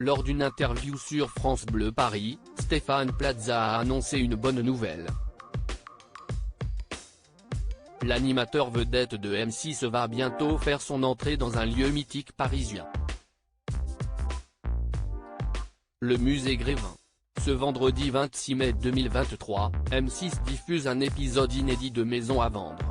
Lors d'une interview sur France Bleu Paris, Stéphane Plaza a annoncé une bonne nouvelle. L'animateur vedette de M6 va bientôt faire son entrée dans un lieu mythique parisien. Le musée Grévin. Ce vendredi 26 mai 2023, M6 diffuse un épisode inédit de Maison à vendre.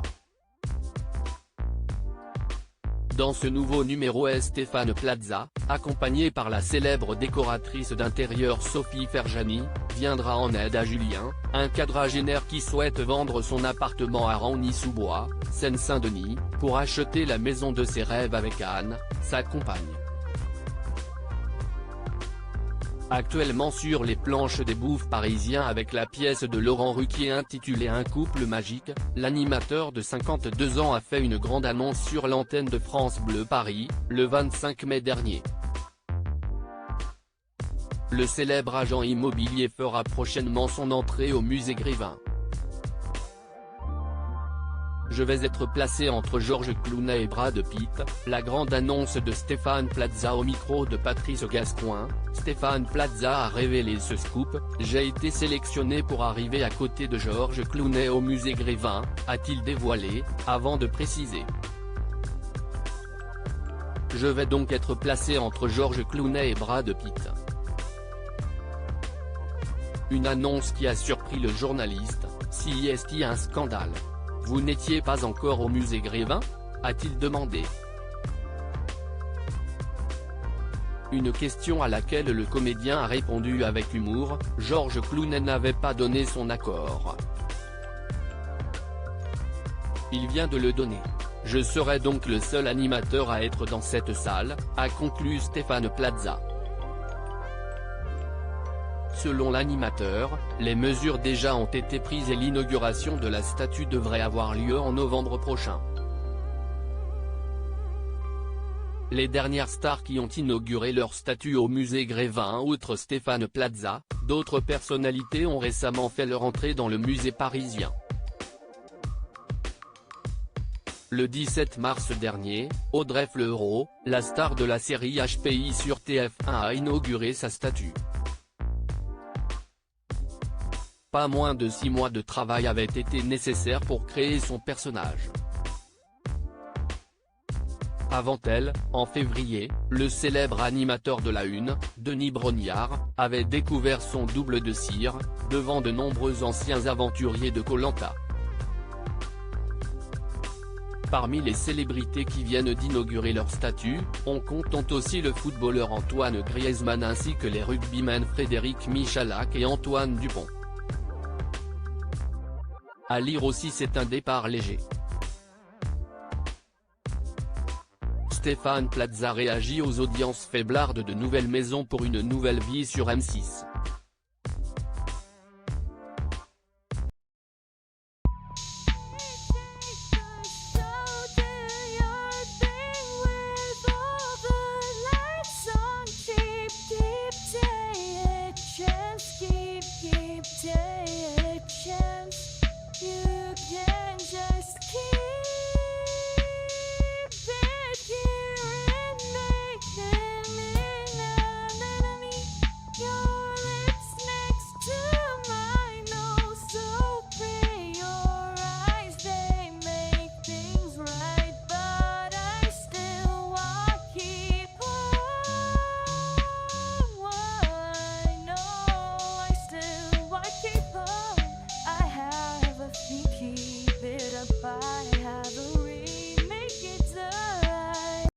Dans ce nouveau numéro Stéphane Plaza, accompagné par la célèbre décoratrice d'intérieur Sophie Ferjani, viendra en aide à Julien, un quadragénaire qui souhaite vendre son appartement à Ragny-sous-Bois, Seine-Saint-Denis, pour acheter la maison de ses rêves avec Anne, sa compagne. Actuellement sur les planches des bouffes parisiens avec la pièce de Laurent Ruquier intitulée Un couple magique, l'animateur de 52 ans a fait une grande annonce sur l'antenne de France Bleu Paris, le 25 mai dernier. Le célèbre agent immobilier fera prochainement son entrée au musée Grévin. Je vais être placé entre George Clooney et Brad Pitt, la grande annonce de Stéphane Plaza au micro de Patrice Gascoigne. Stéphane Plaza a révélé ce scoop: j'ai été sélectionné pour arriver à côté de George Clooney au musée Grévin, a-t-il dévoilé, avant de préciser. Je vais donc être placé entre George Clooney et Brad Pitt. Une annonce qui a surpris le journaliste. Si est-il un scandale? Vous n'étiez pas encore au musée Grévin? A-t-il demandé. Une question à laquelle le comédien a répondu avec humour: George Clooney n'avait pas donné son accord. Il vient de le donner. Je serai donc le seul animateur à être dans cette salle, a conclu Stéphane Plaza. Selon l'animateur, les mesures déjà ont été prises et l'inauguration de la statue devrait avoir lieu en novembre prochain. Les dernières stars qui ont inauguré leur statue au musée Grévin, outre Stéphane Plaza, d'autres personnalités ont récemment fait leur entrée dans le musée parisien. Le 17 mars dernier, Audrey Fleurot, la star de la série HPI sur TF1, a inauguré sa statue. Pas moins de 6 mois de travail avaient été nécessaires pour créer son personnage. Avant elle, en février, le célèbre animateur de la Une, Denis Brognard, avait découvert son double de cire, devant de nombreux anciens aventuriers de Koh Lanta. Parmi les célébrités qui viennent d'inaugurer leur statue, on compte aussi le footballeur Antoine Griezmann ainsi que les rugbymen Frédéric Michalak et Antoine Dupont. À lire aussi: c'est un départ léger. Stéphane Plaza réagit aux audiences faiblardes de Nouvelle Maison pour une nouvelle vie sur M6.